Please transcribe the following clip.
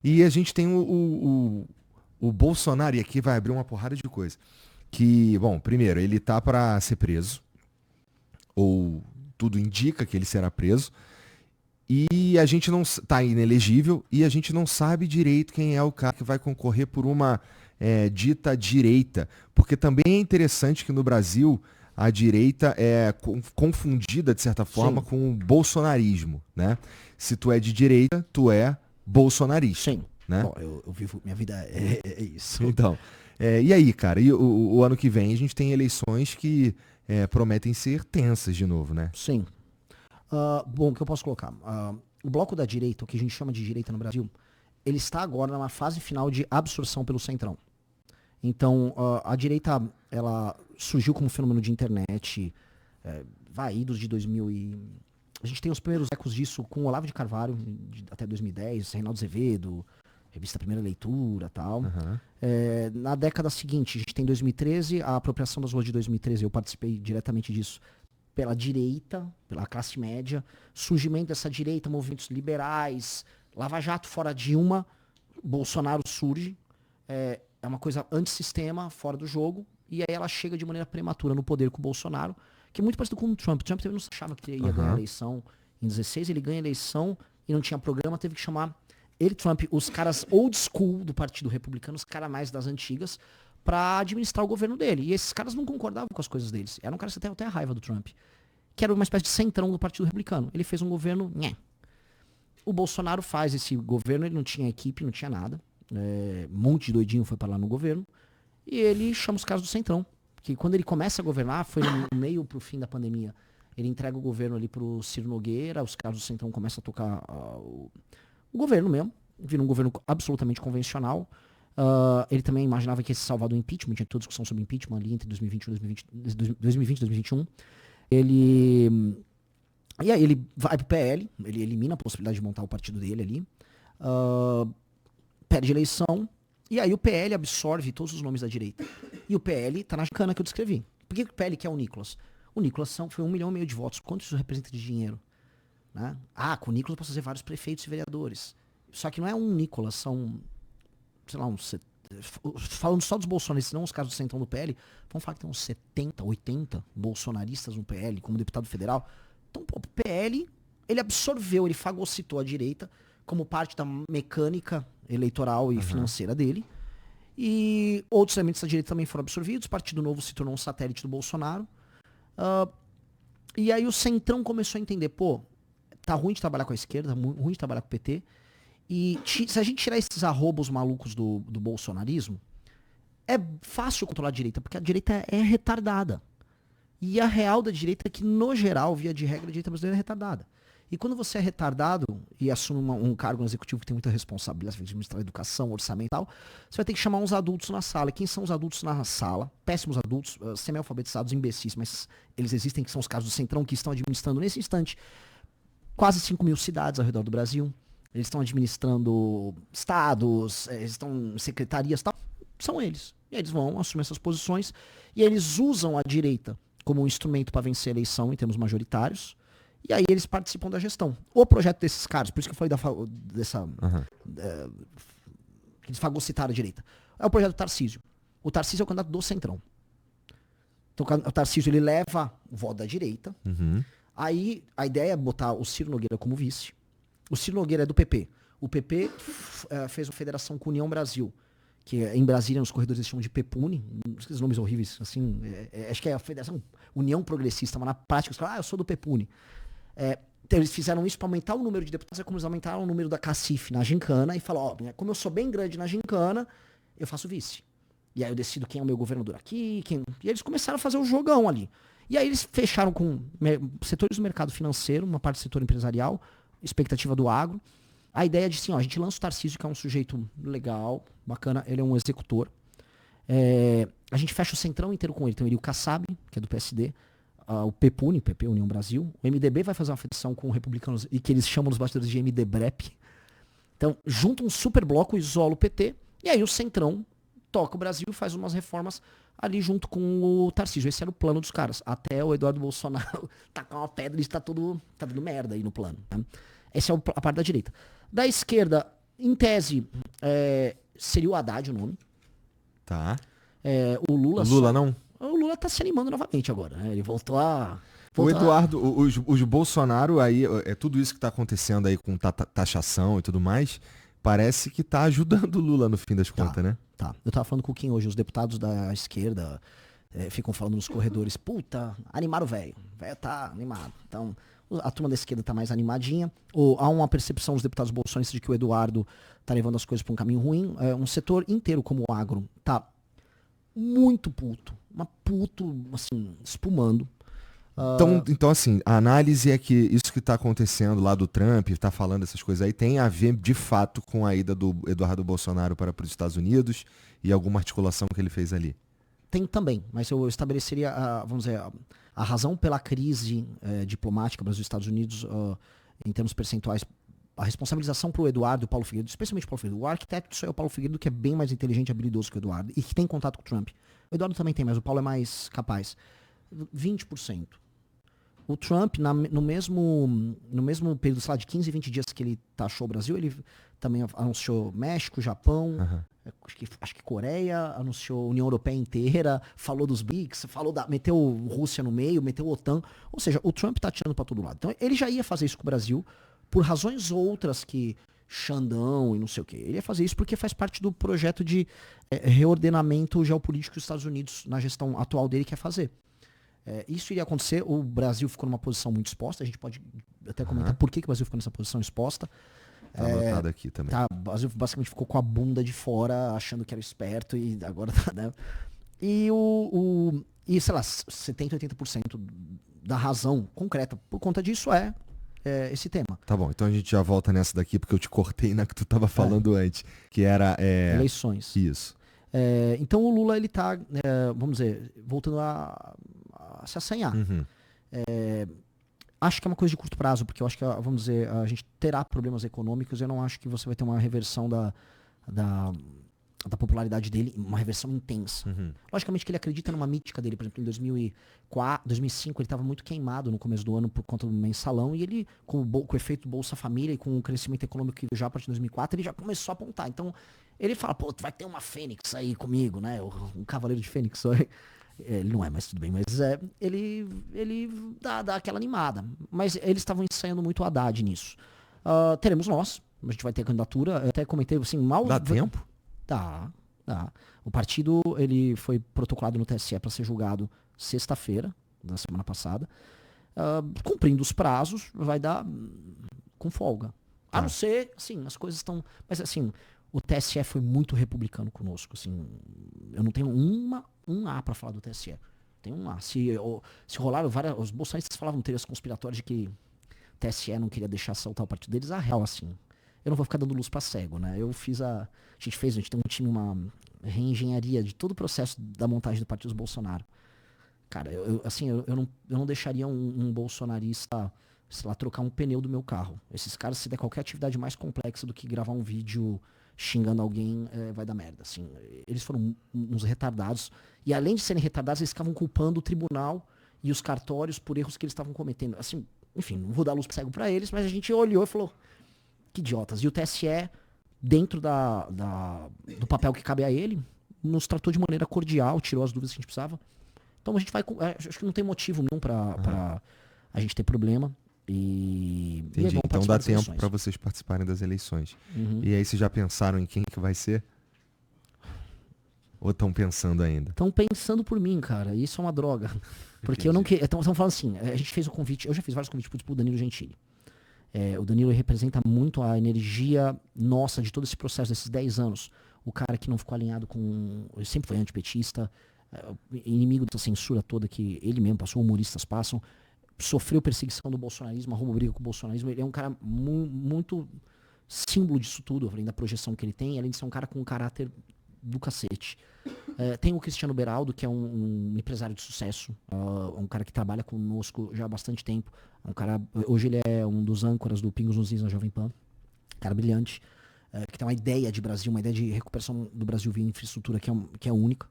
E a gente tem o Bolsonaro, e aqui vai abrir uma porrada de coisa. Que, bom, primeiro, ele tá para ser preso, ou tudo indica que ele será preso, e a gente não tá inelegível, e a gente não sabe direito quem é o cara que vai concorrer por uma dita direita. Porque também é interessante que no Brasil a direita é confundida, de certa forma, Sim, com o bolsonarismo, né? Se tu é de direita, tu é bolsonarista, sim. né? Bom, eu vivo, minha vida é isso. Então, e aí, cara? E o ano que vem a gente tem eleições que prometem ser tensas de novo, né? Sim. Bom, o que eu posso colocar? O bloco da direita, o que a gente chama de direita no Brasil, ele está agora numa fase final de absorção pelo centrão. Então, a direita, ela surgiu como fenômeno de internet, idos de 2000 e... A gente tem os primeiros ecos disso com Olavo de Carvalho, até 2010, Reinaldo Azevedo, revista Primeira Leitura e tal. Aham. Na década seguinte, a gente tem 2013, a apropriação das ruas de 2013, eu participei diretamente disso, pela direita, pela classe média, surgimento dessa direita, movimentos liberais, Lava Jato fora Dilma, Bolsonaro surge, é uma coisa antissistema, fora do jogo, e aí ela chega de maneira prematura no poder com o Bolsonaro, que é muito parecido com o Trump. O Trump também não achava que ia ganhar a Aham. eleição em 16, ele ganha a eleição e não tinha programa, teve que chamar ele, Trump, os caras old school do Partido Republicano, os caras mais das antigas, pra administrar o governo dele. E esses caras não concordavam com as coisas deles. Eram caras que até a raiva do Trump. Que era uma espécie de centrão do Partido Republicano. Ele fez um governo, nhé. O Bolsonaro faz esse governo, ele não tinha equipe, não tinha nada. Um monte de doidinho foi pra lá no governo. E ele chama os caras do centrão. Que quando ele começa a governar, foi no meio pro fim da pandemia. Ele entrega o governo ali pro Ciro Nogueira, os caras do centrão começam a tocar o governo mesmo. Vira um governo absolutamente convencional. Ele também imaginava que ia se salvar do impeachment, tinha toda discussão sobre impeachment ali entre 2020 e 2021. E aí ele vai pro PL, ele elimina a possibilidade de montar o partido dele ali, perde eleição, e aí o PL absorve todos os nomes da direita. E o PL tá na cana que eu descrevi. Por que o PL quer o Nicolas? O Nicolas foi 1,5 milhão de votos. Quanto isso representa de dinheiro? Né? Com o Nicolas eu posso fazer vários prefeitos e vereadores. Só que não é um Nicolas, são, sei lá, falando só dos bolsonaristas, não os caras do centrão do PL, vamos falar que tem uns 70, 80 bolsonaristas no PL, como deputado federal. Então, pô, o PL, ele absorveu, ele fagocitou a direita como parte da mecânica eleitoral e financeira dele. E outros elementos da direita também foram absorvidos. O Partido Novo se tornou um satélite do Bolsonaro. E aí o centrão começou a entender, pô, tá ruim de trabalhar com a esquerda, tá ruim de trabalhar com o PT. E se a gente tirar esses arrobos malucos do bolsonarismo, é fácil controlar a direita, porque a direita é retardada. E a real da direita é que, no geral, via de regra, a direita brasileira é retardada. E quando você é retardado e assume um cargo no executivo que tem muita responsabilidade, de administrar educação, orçamento e tal, você vai ter que chamar uns adultos na sala. E quem são os adultos na sala? Péssimos adultos, semi-alfabetizados, imbecis, mas eles existem, que são os casos do Centrão, que estão administrando nesse instante quase 5 mil cidades ao redor do Brasil. Eles estão administrando estados, eles estão em secretarias e tal. São eles. E aí eles vão assumir essas posições e eles usam a direita como um instrumento para vencer a eleição em termos majoritários. E aí eles participam da gestão. O projeto desses caras, por isso que eu falei dessa... que eles fagocitaram a direita. É o projeto do Tarcísio. O Tarcísio é o candidato do Centrão. Então o Tarcísio, ele leva o voto da direita. Aí a ideia é botar o Ciro Nogueira como vice. O Ciro Nogueira é do PP. O PP fez uma federação com a União Brasil, que em Brasília, nos corredores, eles chamam de PEPUNE, esses nomes horríveis, assim, acho que é a Federação União Progressista, mas na prática, eles falam, eu sou do PEPUNE. Então eles fizeram isso para aumentar o número de deputados, é como eles aumentaram o número da cacife na gincana, e falaram, como eu sou bem grande na gincana, eu faço vice. E aí eu decido quem é o meu governador aqui, e eles começaram a fazer o jogão ali. E aí eles fecharam com setores do mercado financeiro, uma parte do setor empresarial, expectativa do agro. A ideia de assim, a gente lança o Tarcísio, que é um sujeito legal, bacana, ele é um executor. A gente fecha o centrão inteiro com ele. Então ele o Kassab, que é do PSD, o PEPUNE, PP, União Brasil. O MDB vai fazer uma federação com republicanos, e que eles chamam nos bastidores de MDBREP. Então, junta um super bloco, isola o PT, e aí o centrão toca o Brasil e faz umas reformas ali junto com o Tarcísio. Esse era o plano dos caras. Até o Eduardo Bolsonaro tacar uma pedra e está tudo merda aí no plano. Né? Essa é a parte da direita. Da esquerda, Em tese, seria o Haddad o nome. Tá. O Lula... O Lula não? O Lula tá se animando novamente agora, né? Ele voltou a... O Eduardo, os Bolsonaro aí, tudo isso que tá acontecendo aí com taxação e tudo mais, parece que tá ajudando o Lula no fim das contas, né? Tá. Eu tava falando com o Kim hoje, os deputados da esquerda ficam falando nos corredores, puta, animaram o velho. O velho tá animado. Então, a turma da esquerda tá mais animadinha. Há uma percepção dos deputados bolsonaristas de que o Eduardo tá levando as coisas pra um caminho ruim. Um setor inteiro como o agro tá muito puto. Assim, espumando. Então, assim, a análise é que isso que está acontecendo lá do Trump, está falando essas coisas aí, tem a ver de fato com a ida do Eduardo Bolsonaro para os Estados Unidos e alguma articulação que ele fez ali. Tem também, mas eu estabeleceria, vamos dizer, a razão pela crise diplomática Brasil e Estados Unidos, em termos percentuais, a responsabilização para o Eduardo e o Paulo Figueiredo, especialmente o Paulo Figueiredo. O arquiteto disso é o Paulo Figueiredo, que é bem mais inteligente e habilidoso que o Eduardo, e que tem contato com o Trump. O Eduardo também tem, mas o Paulo é mais capaz. 20%. O Trump, no mesmo período, sei lá, de 15, 20 dias que ele taxou o Brasil, ele também anunciou México, Japão, acho que Coreia, anunciou União Europeia inteira, falou dos BRICS, meteu Rússia no meio, meteu OTAN. Ou seja, o Trump tá tirando para todo lado. Então ele já ia fazer isso com o Brasil por razões outras que Xandão e não sei o quê. Ele ia fazer isso porque faz parte do projeto de reordenamento geopolítico dos Estados Unidos na gestão atual dele que quer fazer. Isso iria acontecer, o Brasil ficou numa posição muito exposta, a gente pode até comentar por que o Brasil ficou nessa posição exposta. Tá anotado aqui também. O Brasil basicamente ficou com a bunda de fora, achando que era esperto e agora tá, né? E sei lá, 70%, 80% da razão concreta por conta disso é esse tema. Tá bom, então a gente já volta nessa daqui, porque eu te cortei na que tu tava falando antes, que era... eleições. Isso. Então o Lula, ele tá, vamos dizer, voltando a se assanhar. Acho que é uma coisa de curto prazo, porque eu acho que, vamos dizer, a gente terá problemas econômicos. Eu não acho que você vai ter uma reversão da popularidade dele, uma reversão intensa. Logicamente que ele acredita numa mítica dele. Por exemplo, em 2005 ele estava muito queimado no começo do ano por conta do mensalão, e ele, com o efeito Bolsa Família e com o crescimento econômico que já a partir de 2004, ele já começou a apontar. Então, ele fala, pô, tu vai ter uma fênix aí comigo, né? Um cavaleiro de fênix. Ele não é, mas tudo bem. Mas ele dá aquela animada. Mas eles estavam ensaiando muito o Haddad nisso. Teremos nós. A gente vai ter a candidatura. Eu até comentei assim, mal... Dá tempo? Dá. O partido, ele foi protocolado no TSE para ser julgado sexta-feira, da semana passada. Cumprindo os prazos, vai dar com folga. A não ser, assim, as coisas estão... Mas assim, o TSE foi muito republicano conosco. Assim, eu não tenho um A para falar do TSE. Tem um A. Se rolaram os bolsonaristas falavam teorias conspiratórias de que o TSE não queria deixar saltar o partido deles. A real, assim, eu não vou ficar dando luz para cego, né? A gente tem um time, uma reengenharia de todo o processo da montagem do partido dos Bolsonaro. Cara, eu não deixaria um bolsonarista, sei lá, trocar um pneu do meu carro. Esses caras, se der qualquer atividade mais complexa do que gravar um vídeo xingando alguém, vai dar merda. Assim, eles foram uns retardados. E além de serem retardados, eles ficavam culpando o tribunal e os cartórios por erros que eles estavam cometendo. Assim, enfim, não vou dar luz cego pra eles, mas a gente olhou e falou, que idiotas. E o TSE, dentro do papel que cabe a ele, nos tratou de maneira cordial, tirou as dúvidas que a gente precisava. Então a gente vai... acho que não tem motivo nenhum pra a gente ter problema. Entendi. Então dá tempo para vocês participarem das eleições. E aí vocês já pensaram em quem que vai ser? Ou estão pensando ainda? Estão pensando por mim, cara. Isso é uma droga. Porque eu não quero... Estão falando assim, a gente fez o convite... Eu já fiz vários convites pro Danilo Gentili. O Danilo representa muito a energia nossa de todo esse processo desses 10 anos. O cara que não ficou alinhado com... Ele sempre foi antipetista, inimigo dessa censura toda que ele mesmo passou, humoristas passam. Sofreu perseguição do bolsonarismo, arrumou briga com o bolsonarismo. Ele é um cara muito símbolo disso tudo, além da projeção que ele tem, além de ser um cara com um caráter do cacete. Tem o Cristiano Beraldo, que é um empresário de sucesso, um cara que trabalha conosco já há bastante tempo. Hoje ele é um dos âncoras do Pingos nos Is na Jovem Pan. Cara brilhante, que tem uma ideia de Brasil, uma ideia de recuperação do Brasil via infraestrutura que é única.